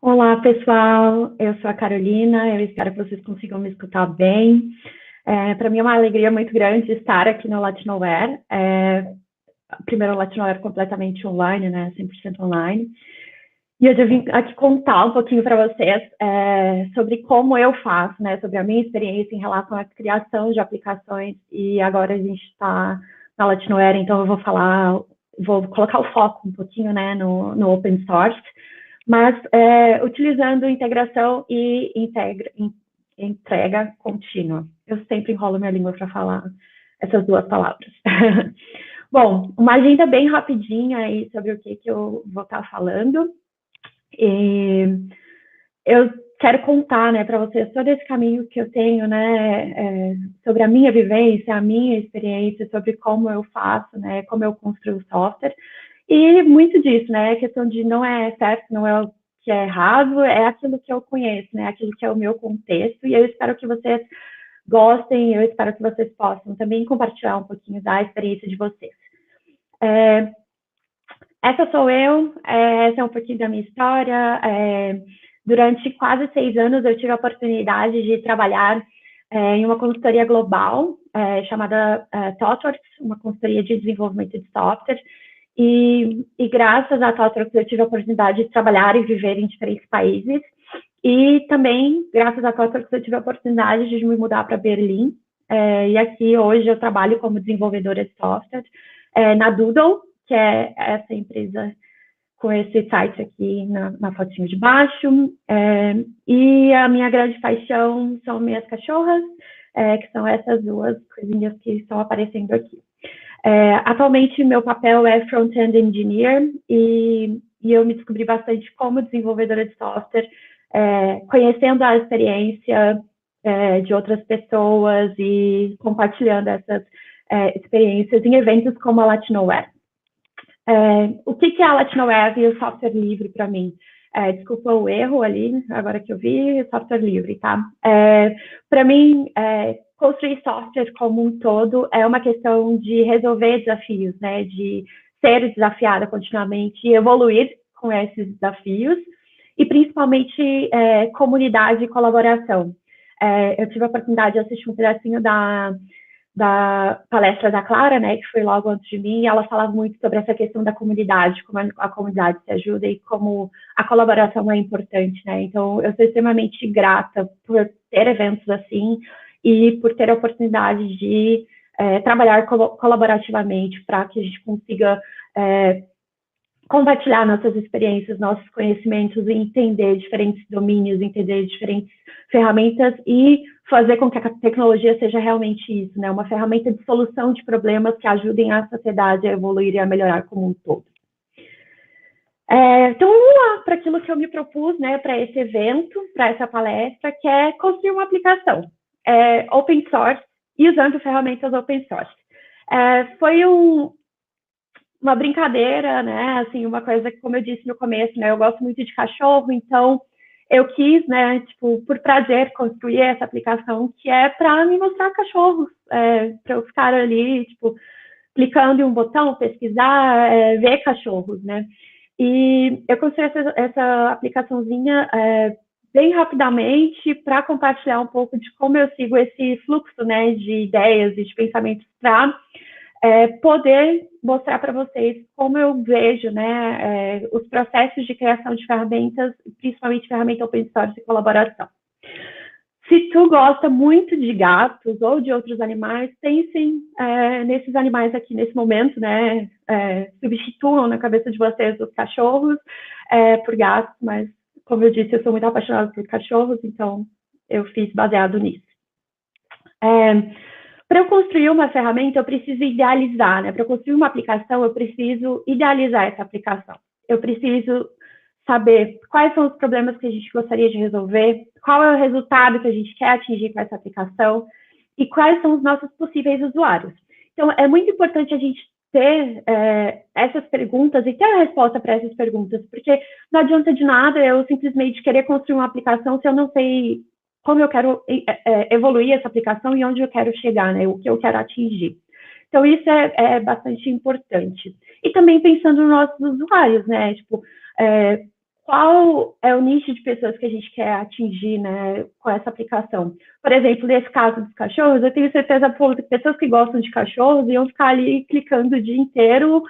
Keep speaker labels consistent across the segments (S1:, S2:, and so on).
S1: Olá, pessoal. Eu sou a Carolina. Eu espero que vocês consigam me escutar bem. Para mim é uma alegria muito grande estar aqui no Latinoware. Primeiro, o Latinoware completamente online, né? 100% online. E hoje eu vim aqui contar um pouquinho para vocês sobre como eu faço, né? Sobre a minha experiência em relação à criação de aplicações. E agora a gente está na Latinoware, então eu vou colocar o foco um pouquinho, né? No open source. Mas utilizando integração e entrega contínua. Eu sempre enrolo minha língua para falar essas duas palavras. Bom, uma agenda bem rapidinha aí sobre o que eu vou estar falando. E eu quero contar, né, para vocês todo esse caminho que eu tenho, né, sobre a minha vivência, a minha experiência, sobre como eu faço, né, como eu construo o software. E muito disso, né? A questão de não é certo, não é o que é errado, é aquilo que eu conheço, né? Aquilo que é o meu contexto. E eu espero que vocês gostem, eu espero que vocês possam também compartilhar um pouquinho da experiência de vocês. Essa sou eu, essa é um pouquinho da minha história. Durante quase 6 anos eu tive a oportunidade de trabalhar em uma consultoria global chamada ThoughtWorks, uma consultoria de desenvolvimento de software. E graças a ThoughtWorks eu tive a oportunidade de trabalhar e viver em diferentes países. E também, graças a ThoughtWorks, eu tive a oportunidade de me mudar para Berlim. E aqui, hoje, eu trabalho como desenvolvedora de software na Doodle, que é essa empresa com esse site aqui na fotinho de baixo. E a minha grande paixão são minhas cachorras, que são essas duas coisinhas que estão aparecendo aqui. Atualmente, meu papel é front-end engineer e eu me descobri bastante como desenvolvedora de software, conhecendo a experiência de outras pessoas e compartilhando essas experiências em eventos como a Latinoware. O que é a Latinoware e o software livre para mim? Desculpa o erro ali, agora que eu vi, software livre, tá? Para mim, construir software como um todo é uma questão de resolver desafios, né? De ser desafiada continuamente e evoluir com esses desafios e principalmente comunidade e colaboração. Eu tive a oportunidade de assistir um pedacinho da palestra da Clara, né, que foi logo antes de mim, e ela falava muito sobre essa questão da comunidade, como a comunidade se ajuda e como a colaboração é importante, né? Então, eu sou extremamente grata por ter eventos assim e por ter a oportunidade de trabalhar colaborativamente para que a gente consiga compartilhar nossas experiências, nossos conhecimentos e entender diferentes domínios, entender diferentes ferramentas e fazer com que a tecnologia seja realmente isso, né? Uma ferramenta de solução de problemas que ajudem a sociedade a evoluir e a melhorar como um todo. Então, vamos lá para aquilo que eu me propus, né, para esse evento, para essa palestra, que é construir uma aplicação open source e usando ferramentas open source. Foi uma brincadeira, né, assim, uma coisa que, como eu disse no começo, né, eu gosto muito de cachorro, então eu quis, né, tipo, por prazer, construir essa aplicação que é para me mostrar cachorros, para eu ficar ali, tipo, clicando em um botão, pesquisar, ver cachorros, né. E eu construí essa aplicaçãozinha bem rapidamente para compartilhar um pouco de como eu sigo esse fluxo, né, de ideias e de pensamentos para poder mostrar para vocês como eu vejo, né, os processos de criação de ferramentas, principalmente ferramenta open source e colaboração. Se tu gosta muito de gatos ou de outros animais, pensem nesses animais aqui nesse momento, né, substituam na cabeça de vocês os cachorros por gatos, mas, como eu disse, eu sou muito apaixonada por cachorros, então eu fiz baseado nisso. Para eu construir uma ferramenta, eu preciso idealizar, né? Para eu construir uma aplicação, eu preciso idealizar essa aplicação. Eu preciso saber quais são os problemas que a gente gostaria de resolver, qual é o resultado que a gente quer atingir com essa aplicação e quais são os nossos possíveis usuários. Então, é muito importante a gente ter essas perguntas e ter a resposta para essas perguntas, porque não adianta de nada eu simplesmente querer construir uma aplicação se eu não sei como eu quero evoluir essa aplicação e onde eu quero chegar, né? O que eu quero atingir. Então, isso é bastante importante. E também pensando nos nossos usuários, né? Tipo, qual é o nicho de pessoas que a gente quer atingir, né, com essa aplicação? Por exemplo, nesse caso dos cachorros, eu tenho certeza absoluta que pessoas que gostam de cachorros iam ficar ali clicando o dia inteiro,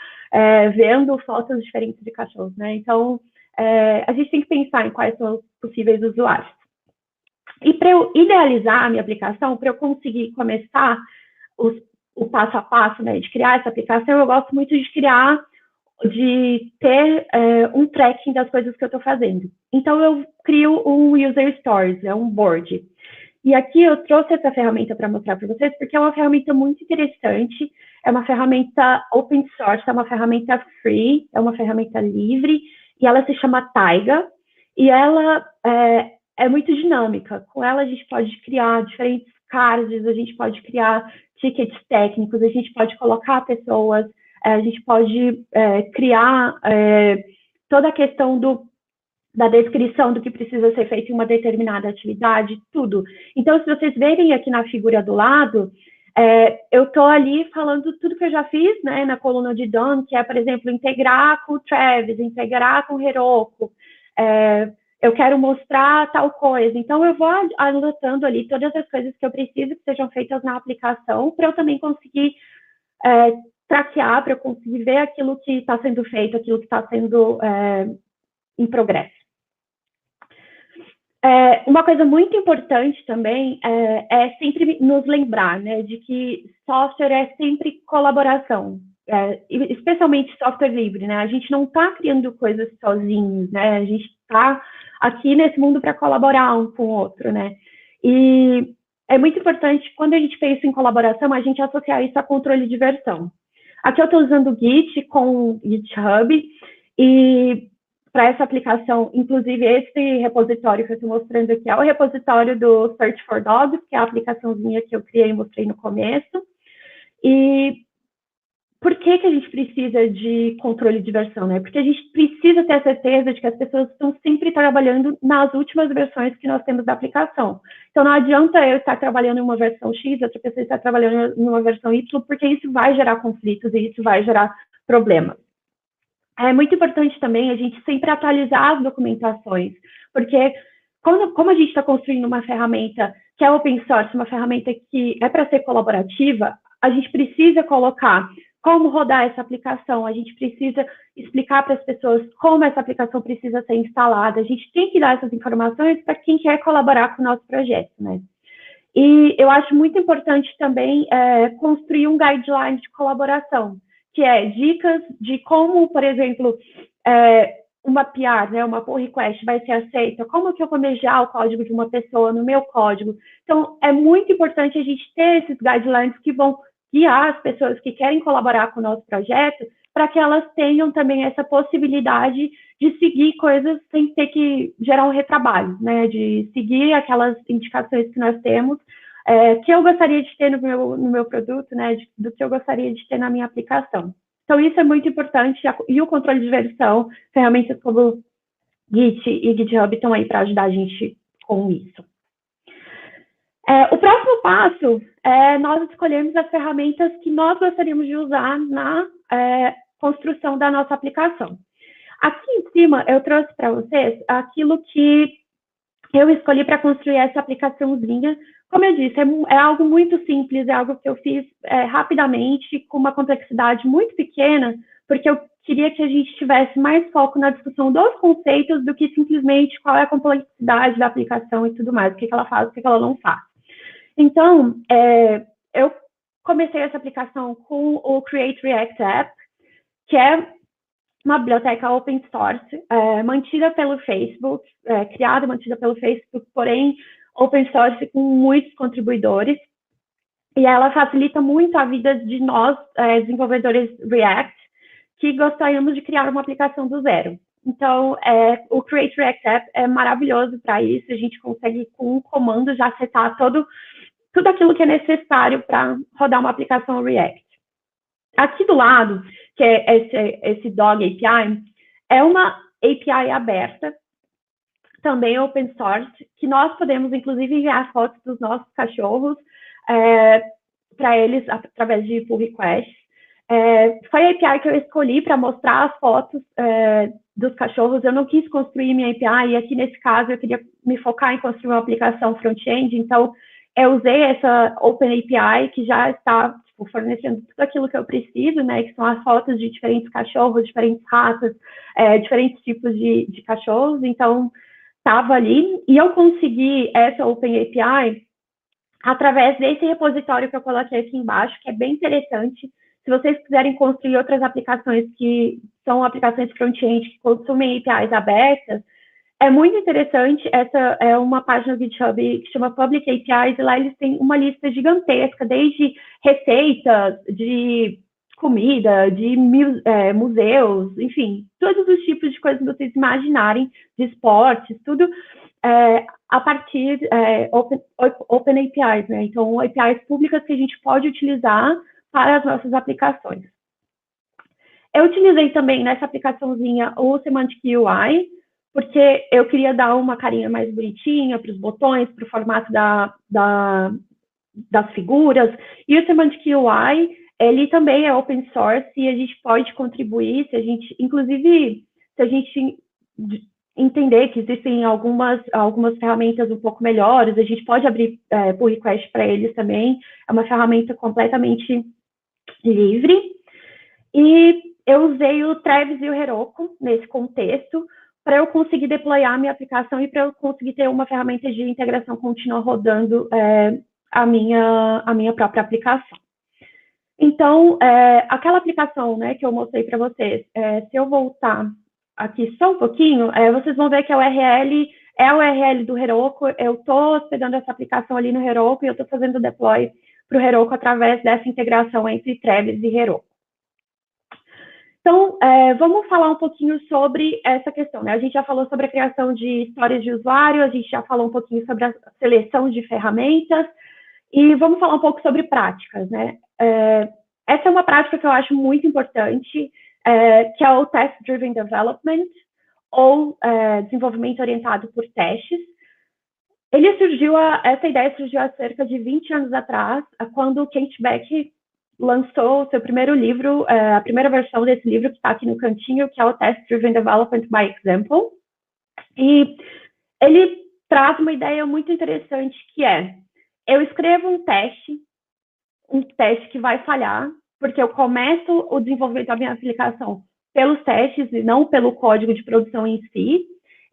S1: vendo fotos diferentes de cachorros, né? Então, a gente tem que pensar em quais são os possíveis usuários. E para eu idealizar a minha aplicação, para eu conseguir começar o passo a passo, né, de criar essa aplicação, eu gosto muito de ter um tracking das coisas que eu estou fazendo. Então, eu crio um User Stories, um board. E aqui eu trouxe essa ferramenta para mostrar para vocês, porque é uma ferramenta muito interessante, é uma ferramenta open source, é uma ferramenta free, é uma ferramenta livre, e ela se chama Taiga, e ela é muito dinâmica. Com ela a gente pode criar diferentes cards, a gente pode criar tickets técnicos, a gente pode colocar pessoas, a gente pode criar toda a questão da descrição do que precisa ser feito em uma determinada atividade, tudo. Então, se vocês verem aqui na figura do lado, eu estou ali falando tudo que eu já fiz, né, na coluna de Done, que é, por exemplo, integrar com o Travis, integrar com o Heroku, eu quero mostrar tal coisa. Então, eu vou anotando ali todas as coisas que eu preciso que sejam feitas na aplicação, para eu também conseguir traquear, para eu conseguir ver aquilo que está sendo feito, aquilo que está sendo em progresso. Uma coisa muito importante também é sempre nos lembrar, né, de que software é sempre colaboração, especialmente software livre, né? A gente não está criando coisas sozinhos, né? A gente está aqui nesse mundo para colaborar um com o outro, né? E é muito importante, quando a gente pensa em colaboração, a gente associar isso a controle de versão. Aqui eu estou usando o Git com o GitHub, e para essa aplicação, inclusive esse repositório que eu estou mostrando aqui é o repositório do Search for Dogs, que é a aplicaçãozinha que eu criei e mostrei no começo. E por que a gente precisa de controle de versão, né? Porque a gente precisa ter a certeza de que as pessoas estão sempre trabalhando nas últimas versões que nós temos da aplicação. Então, não adianta eu estar trabalhando em uma versão X, outra pessoa estar trabalhando em uma versão Y, porque isso vai gerar conflitos e isso vai gerar problemas. É muito importante também a gente sempre atualizar as documentações, porque como a gente está construindo uma ferramenta que é open source, uma ferramenta que é para ser colaborativa, a gente precisa colocar como rodar essa aplicação, a gente precisa explicar para as pessoas como essa aplicação precisa ser instalada, a gente tem que dar essas informações para quem quer colaborar com o nosso projeto, né? E eu acho muito importante também construir um guideline de colaboração, que é dicas de como, por exemplo, uma PR, né, uma pull request vai ser aceita, como que eu vou mejar o código de uma pessoa no meu código. Então, é muito importante a gente ter esses guidelines que vão guiar as pessoas que querem colaborar com o nosso projeto, para que elas tenham também essa possibilidade de seguir coisas sem ter que gerar um retrabalho, né, de seguir aquelas indicações que nós temos, que eu gostaria de ter no meu produto, né, do que eu gostaria de ter na minha aplicação. Então, isso é muito importante, e o controle de versão, ferramentas como Git e GitHub estão aí para ajudar a gente com isso. O próximo passo é nós escolhermos as ferramentas que nós gostaríamos de usar na construção da nossa aplicação. Aqui em cima, eu trouxe para vocês aquilo que eu escolhi para construir essa aplicaçãozinha. Como eu disse, é algo muito simples, é algo que eu fiz rapidamente, com uma complexidade muito pequena, porque eu queria que a gente tivesse mais foco na discussão dos conceitos do que simplesmente qual é a complexidade da aplicação e tudo mais, o que ela faz, o que ela não faz. Então, eu comecei essa aplicação com o Create React App, que é uma biblioteca open source, mantida pelo Facebook, criada e mantida pelo Facebook, porém open source com muitos contribuidores, e ela facilita muito a vida de nós, desenvolvedores React, que gostaríamos de criar uma aplicação do zero. Então, o Create React App é maravilhoso para isso, a gente consegue com um comando já setar tudo aquilo que é necessário para rodar uma aplicação React. Aqui do lado, que é esse Dog API, é uma API aberta, também open source, que nós podemos, inclusive, enviar fotos dos nossos cachorros para eles através de pull requests. Foi a API que eu escolhi para mostrar as fotos dos cachorros. Eu não quis construir minha API, e aqui nesse caso eu queria me focar em construir uma aplicação front-end, então eu usei essa Open API que já está fornecendo tudo aquilo que eu preciso, né, que são as fotos de diferentes cachorros, diferentes raças, diferentes tipos de cachorros, então estava ali, e eu consegui essa Open API através desse repositório que eu coloquei aqui embaixo, que é bem interessante. Se vocês quiserem construir outras aplicações que são aplicações front-end que consumem APIs abertas, é muito interessante. Essa é uma página do GitHub que chama Public APIs, e lá eles têm uma lista gigantesca, desde receitas, de comida, de museus, enfim, todos os tipos de coisas que vocês imaginarem, de esportes, tudo a partir Open APIs, né? Então, APIs públicas que a gente pode utilizar para as nossas aplicações. Eu utilizei também nessa aplicaçãozinha o Semantic UI, porque eu queria dar uma carinha mais bonitinha para os botões, para o formato das figuras. E o Semantic UI, ele também é open source e a gente pode contribuir, se a gente, inclusive, se a gente entender que existem algumas ferramentas um pouco melhores, a gente pode abrir pull request para eles também. É uma ferramenta completamente livre. E eu usei o Travis e o Heroku nesse contexto para eu conseguir deployar a minha aplicação e para eu conseguir ter uma ferramenta de integração contínua rodando a minha própria aplicação. Então, aquela aplicação, né, que eu mostrei para vocês, se eu voltar aqui só um pouquinho, vocês vão ver que a URL é a URL do Heroku. Eu estou hospedando essa aplicação ali no Heroku e eu estou fazendo o deploy para o Heroku através dessa integração entre Travis e Heroku. Então, vamos falar um pouquinho sobre essa questão, né? A gente já falou sobre a criação de histórias de usuário, a gente já falou um pouquinho sobre a seleção de ferramentas, e vamos falar um pouco sobre práticas, né? Essa é uma prática que eu acho muito importante, que é o Test Driven Development, ou desenvolvimento orientado por testes. Essa ideia surgiu há cerca de 20 anos atrás, quando o Kent Beck lançou o seu primeiro livro, a primeira versão desse livro que está aqui no cantinho, que é o Test Driven Development by Example. E ele traz uma ideia muito interessante, que é: eu escrevo um teste que vai falhar, porque eu começo o desenvolvimento da minha aplicação pelos testes e não pelo código de produção em si.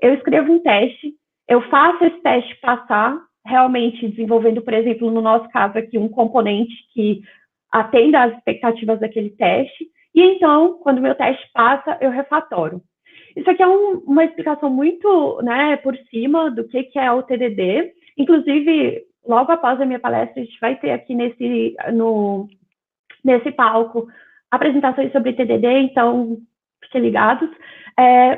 S1: Eu escrevo um teste, eu faço esse teste passar, realmente desenvolvendo, por exemplo, no nosso caso aqui, um componente que atenda às expectativas daquele teste, e então, quando o meu teste passa, eu refatoro. Isso aqui é uma explicação muito, né, por cima do que é o TDD. Inclusive, logo após a minha palestra, a gente vai ter aqui nesse palco apresentações sobre TDD, então fiquem ligados.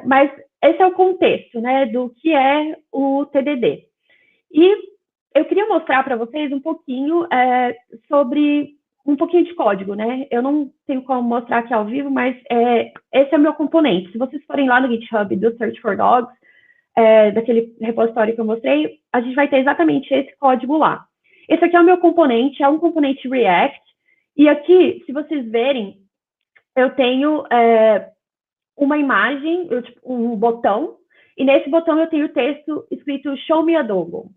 S1: Mas esse é o contexto, né, do que é o TDD. E eu queria mostrar para vocês um pouquinho sobre um pouquinho de código, né? Eu não tenho como mostrar aqui ao vivo, mas esse é o meu componente. Se vocês forem lá no GitHub do Search for Dogs, daquele repositório que eu mostrei, a gente vai ter exatamente esse código lá. Esse aqui é o meu componente, é um componente React, e aqui, se vocês verem, eu tenho uma imagem, um botão, e nesse botão eu tenho o texto escrito Show me a Dogo.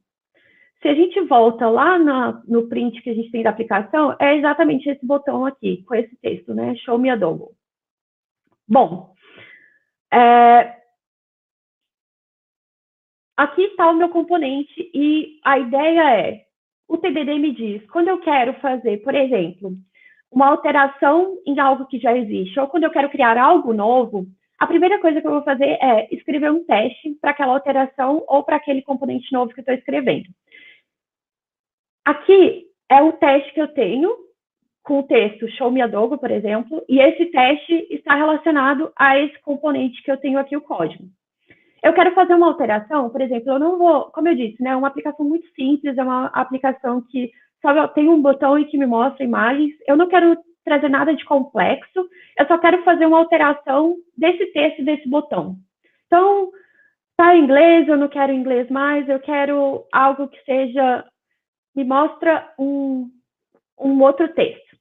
S1: Se a gente volta lá no print que a gente tem da aplicação, é exatamente esse botão aqui, com esse texto, né? Show me a Dogo. Bom, aqui está o meu componente e a ideia é, o TDD me diz, quando eu quero fazer, por exemplo, uma alteração em algo que já existe, ou quando eu quero criar algo novo, a primeira coisa que eu vou fazer é escrever um teste para aquela alteração ou para aquele componente novo que eu estou escrevendo. Aqui é o teste que eu tenho com o texto Show me a Dogo, por exemplo, e esse teste está relacionado a esse componente que eu tenho aqui, o código. Eu quero fazer uma alteração, por exemplo, eu não vou, como eu disse, né, é uma aplicação muito simples, é uma aplicação que só tem um botão e que me mostra imagens, eu não quero trazer nada de complexo, eu só quero fazer uma alteração desse texto, desse botão. Então, tá em inglês, eu não quero inglês mais, eu quero algo que seja, me mostra um outro texto.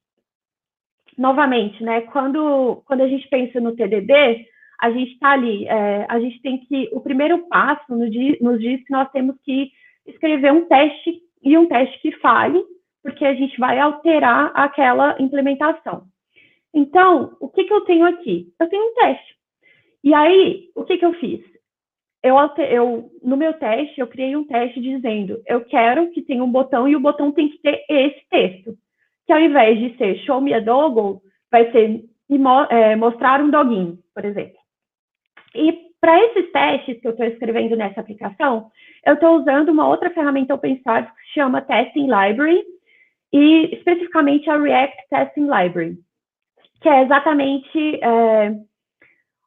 S1: Novamente, né, quando a gente pensa no TDD, a gente está ali, a gente tem que, o primeiro passo nos diz que nós temos que escrever um teste, e um teste que fale, porque a gente vai alterar aquela implementação. Então, o que eu tenho aqui? Eu tenho um teste. E aí, o que eu fiz? No meu teste, eu criei um teste dizendo, eu quero que tenha um botão e o botão tem que ter esse texto. Que ao invés de ser show me a doggo, vai ser mostrar um doguinho, por exemplo. E para esses testes que eu estou escrevendo nessa aplicação, eu estou usando uma outra ferramenta open source que se chama Testing Library, e especificamente a React Testing Library, que é exatamente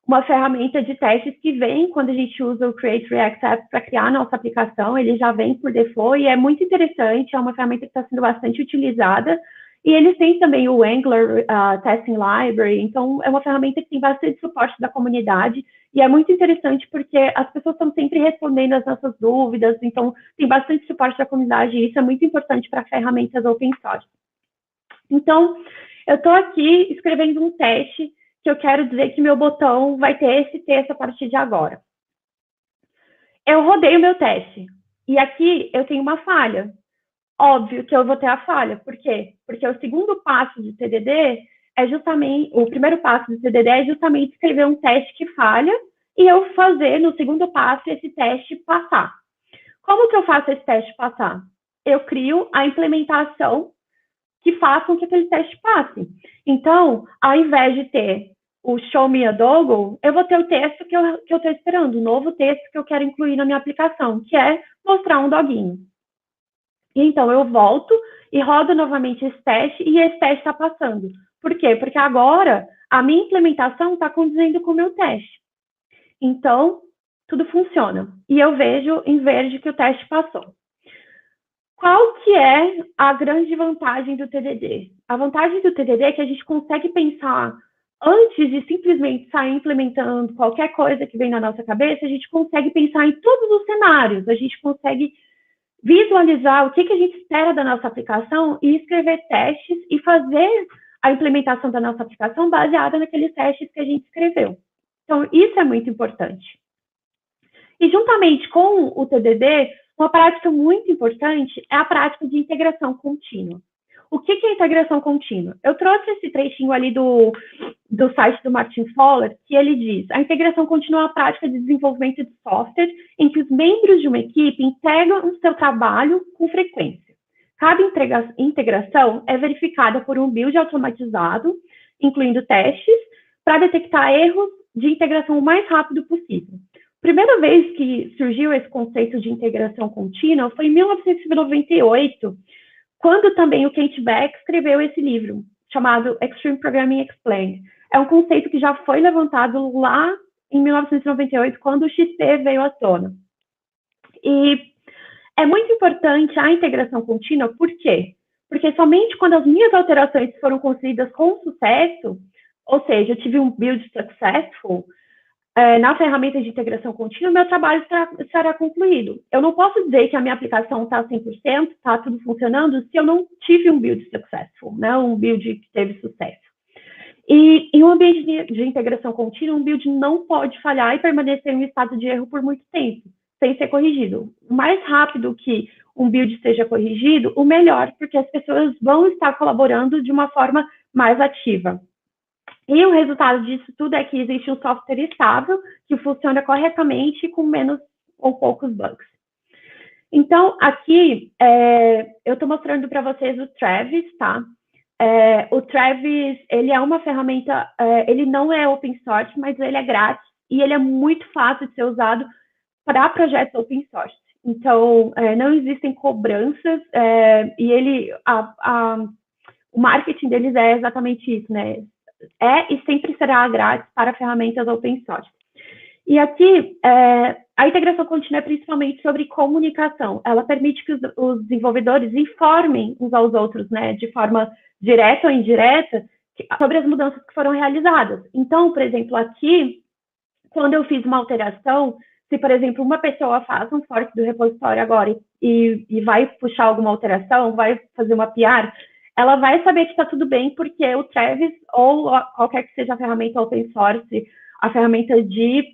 S1: uma ferramenta de testes que vem quando a gente usa o Create React App para criar a nossa aplicação, ele já vem por default e é muito interessante, é uma ferramenta que está sendo bastante utilizada, e eles têm também o Angular Testing Library, então é uma ferramenta que tem bastante suporte da comunidade, e é muito interessante porque as pessoas estão sempre respondendo as nossas dúvidas, então tem bastante suporte da comunidade, e isso é muito importante para ferramentas open source. Então, eu estou aqui escrevendo um teste que eu quero dizer que meu botão vai ter esse texto a partir de agora. Eu rodei o meu teste, e aqui eu tenho uma falha. Óbvio que eu vou ter a falha, por quê? Porque o segundo passo de TDD é justamente, o primeiro passo de TDD é justamente escrever um teste que falha, e eu fazer no segundo passo esse teste passar. Como que eu faço esse teste passar? Eu crio a implementação que faça com que aquele teste passe. Então, ao invés de ter o show me a doggo, eu vou ter o texto que eu estou esperando, o novo texto que eu quero incluir na minha aplicação, que é mostrar um doguinho. E então, eu volto e rodo novamente esse teste, e esse teste está passando. Por quê? Porque agora a minha implementação está condizendo com o meu teste. Então, tudo funciona. E eu vejo em verde que o teste passou. Qual que é a grande vantagem do TDD? A vantagem do TDD é que a gente consegue pensar, antes de simplesmente sair implementando qualquer coisa que vem na nossa cabeça, a gente consegue pensar em todos os cenários, a gente consegue visualizar o que a gente espera da nossa aplicação e escrever testes e fazer a implementação da nossa aplicação baseada naqueles testes que a gente escreveu. Então, isso é muito importante. E juntamente com o TDD, uma prática muito importante é a prática de integração contínua. O que é integração contínua? Eu trouxe esse trechinho ali do site do Martin Fowler, que ele diz: a integração contínua é uma prática de desenvolvimento de software em que os membros de uma equipe integram o seu trabalho com frequência. Cada integração é verificada por um build automatizado, incluindo testes, para detectar erros de integração o mais rápido possível. Primeira vez que surgiu esse conceito de integração contínua foi em 1998, quando também o Kent Beck escreveu esse livro, chamado Extreme Programming Explained. É um conceito que já foi levantado lá em 1998, quando o XP veio à tona. E é muito importante a integração contínua, por quê? Porque somente quando as minhas alterações foram construídas com sucesso, ou seja, eu tive um build successful, na ferramenta de integração contínua, meu trabalho será concluído. Eu não posso dizer que a minha aplicação está 100%, está tudo funcionando, se eu não tive um build successful, né? Um build que teve sucesso. E em um ambiente de integração contínua, um build não pode falhar e permanecer em um estado de erro por muito tempo, sem ser corrigido. O mais rápido que um build seja corrigido, o melhor, porque as pessoas vão estar colaborando de uma forma mais ativa. E o resultado disso tudo é que existe um software estável, que funciona corretamente com menos ou poucos bugs. Então, aqui, eu estou mostrando para vocês o Travis, tá? O Travis, ele é uma ferramenta, ele não é open source, mas ele é grátis, e ele é muito fácil de ser usado para projetos open source. Então, não existem cobranças, e o marketing deles é exatamente isso, né? E sempre será grátis para ferramentas open source. E aqui, a integração contínua é principalmente sobre comunicação. Ela permite que os desenvolvedores informem uns aos outros, né, de forma direta ou indireta, sobre as mudanças que foram realizadas. Então, por exemplo, aqui, quando eu fiz uma alteração, se, por exemplo, uma pessoa faz um fork do repositório agora e vai puxar alguma alteração, vai fazer uma PR, ela vai saber que está tudo bem, porque o Travis, ou qualquer que seja a ferramenta open source, a ferramenta de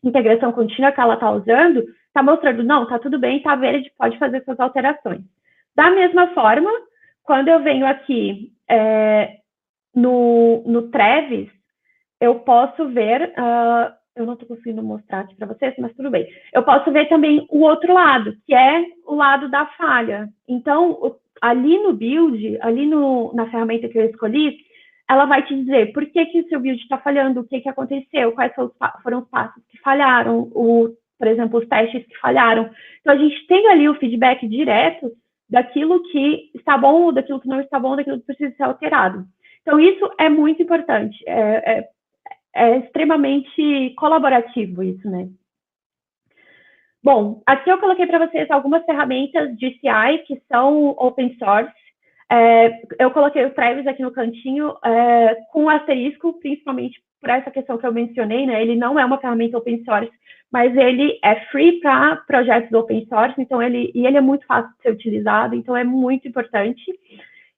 S1: integração contínua que ela está usando, está mostrando, não, está tudo bem, está verde, pode fazer suas alterações. Da mesma forma, quando eu venho aqui no Travis, eu posso ver, eu não estou conseguindo mostrar aqui para vocês, mas tudo bem. Eu posso ver também o outro lado, que é o lado da falha. Então, ali no build, ali na ferramenta que eu escolhi, ela vai te dizer por que o seu build está falhando, o que aconteceu, quais foram os passos que falharam, por exemplo, os testes que falharam. Então, a gente tem ali o feedback direto daquilo que está bom, daquilo que não está bom, daquilo que precisa ser alterado. Então, isso é muito importante. É extremamente colaborativo isso, né? Bom, aqui eu coloquei para vocês algumas ferramentas de CI que são open source. Eu coloquei o Travis aqui no cantinho com asterisco, principalmente por essa questão que eu mencionei, né? Ele não é uma ferramenta open source, mas ele é free para projetos open source, então ele é muito fácil de ser utilizado, então é muito importante.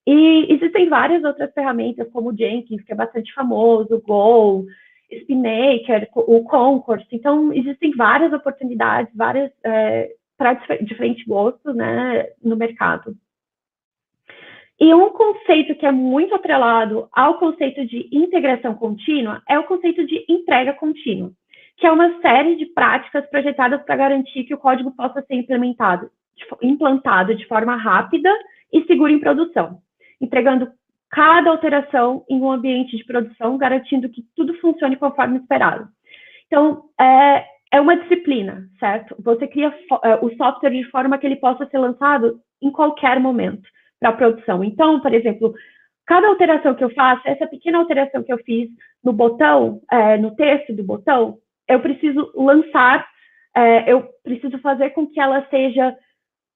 S1: E existem várias outras ferramentas, como o Jenkins, que é bastante famoso, o Go, SpinMaker, o Concourse. Então, existem várias oportunidades, várias para diferentes gostos, né, no mercado. E um conceito que é muito atrelado ao conceito de integração contínua é o conceito de entrega contínua, que é uma série de práticas projetadas para garantir que o código possa ser implantado de forma rápida e segura em produção, entregando cada alteração em um ambiente de produção, garantindo que tudo funcione conforme esperado. Então, é uma disciplina, certo? Você cria o software de forma que ele possa ser lançado em qualquer momento para a produção. Então, por exemplo, cada alteração que eu faço, essa pequena alteração que eu fiz no botão, no texto do botão, eu preciso lançar, eu preciso fazer com que ela seja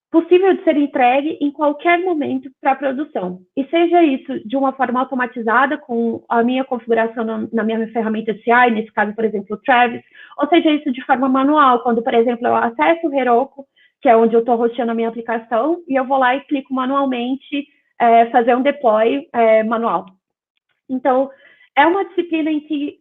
S1: possível de ser entregue em qualquer momento para a produção. E seja isso de uma forma automatizada, com a minha configuração na minha ferramenta CI, nesse caso, por exemplo, o Travis, ou seja isso de forma manual, quando, por exemplo, eu acesso o Heroku, que é onde eu estou hosteando a minha aplicação, e eu vou lá e clico manualmente, fazer um deploy manual. Então, é uma disciplina em que,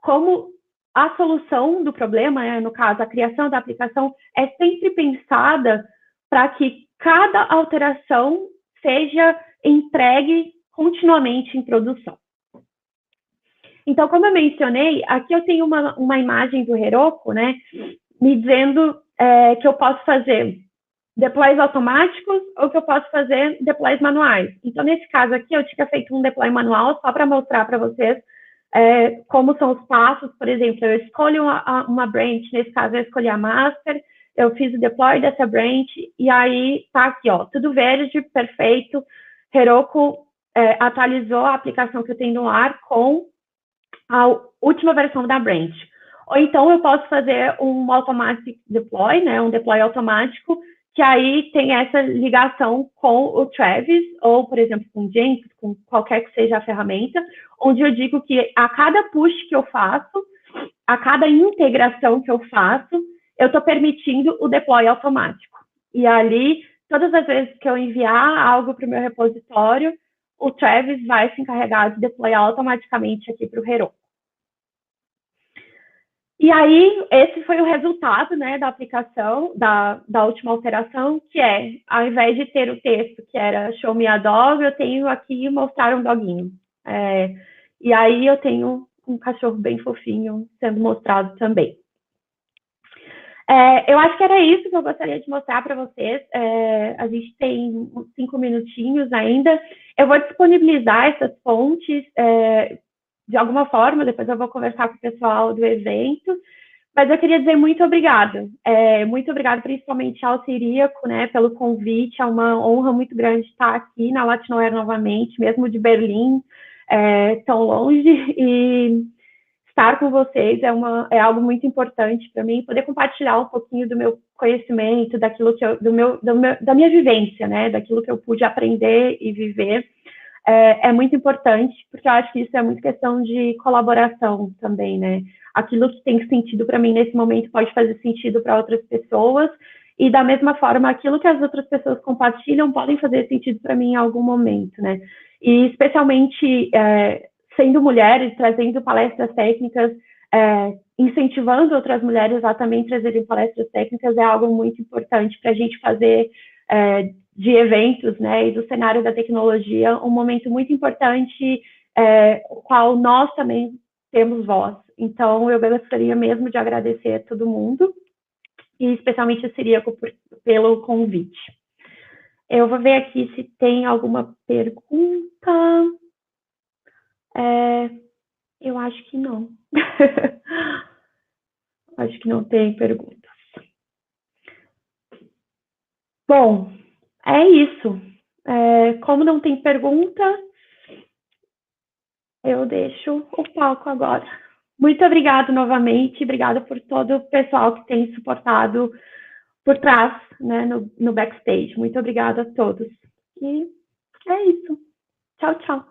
S1: como a solução do problema, no caso, a criação da aplicação, é sempre pensada para que cada alteração seja entregue continuamente em produção. Então, como eu mencionei, aqui eu tenho uma imagem do Heroku, né, me dizendo que eu posso fazer deploys automáticos ou que eu posso fazer deploys manuais. Então, nesse caso aqui, eu tinha feito um deploy manual só para mostrar para vocês como são os passos. Por exemplo, eu escolho uma branch, nesse caso eu escolhi a master, eu fiz o deploy dessa branch, e aí tá aqui, ó, tudo verde, perfeito. Heroku atualizou a aplicação que eu tenho no ar com a última versão da branch. Ou então eu posso fazer um automatic deploy, né, um deploy automático, que aí tem essa ligação com o Travis, ou, por exemplo, com o Jenkins, com qualquer que seja a ferramenta, onde eu digo que a cada push que eu faço, a cada integração que eu faço, eu estou permitindo o deploy automático. E ali, todas as vezes que eu enviar algo para o meu repositório, o Travis vai se encarregar de deployar automaticamente aqui para o Heroku. E aí, esse foi o resultado, né, da aplicação, da última alteração, que ao invés de ter o texto que era show me a dog, eu tenho aqui mostrar um doguinho. E aí eu tenho um cachorro bem fofinho sendo mostrado também. Eu acho que era isso que eu gostaria de mostrar para vocês. A gente tem uns 5 minutinhos ainda. Eu vou disponibilizar essas fontes de alguma forma, depois eu vou conversar com o pessoal do evento, mas eu queria dizer muito obrigada. Muito obrigada principalmente ao Ciríaco, né, pelo convite. É uma honra muito grande estar aqui na Latinoair novamente, mesmo de Berlim, tão longe, e estar com vocês é algo muito importante para mim, poder compartilhar um pouquinho do meu conhecimento, daquilo que da minha vivência, né, daquilo que eu pude aprender e viver. É muito importante, porque eu acho que isso é muito questão de colaboração também, né? Aquilo que tem sentido para mim nesse momento pode fazer sentido para outras pessoas, e da mesma forma, aquilo que as outras pessoas compartilham podem fazer sentido para mim em algum momento, né? E especialmente sendo mulher e trazendo palestras técnicas, incentivando outras mulheres a também trazerem palestras técnicas é algo muito importante para a gente fazer de eventos, né, e do cenário da tecnologia um momento muito importante, o qual nós também temos voz. Então, eu gostaria mesmo de agradecer a todo mundo, e especialmente a Ciríaco pelo convite. Eu vou ver aqui se tem alguma pergunta. Eu acho que não. Acho que não tem perguntas. Bom, é isso. Como não tem pergunta, eu deixo o palco agora. Muito obrigada novamente, obrigada por todo o pessoal que tem suportado por trás, né, no backstage. Muito obrigada a todos. E é isso. Tchau, tchau.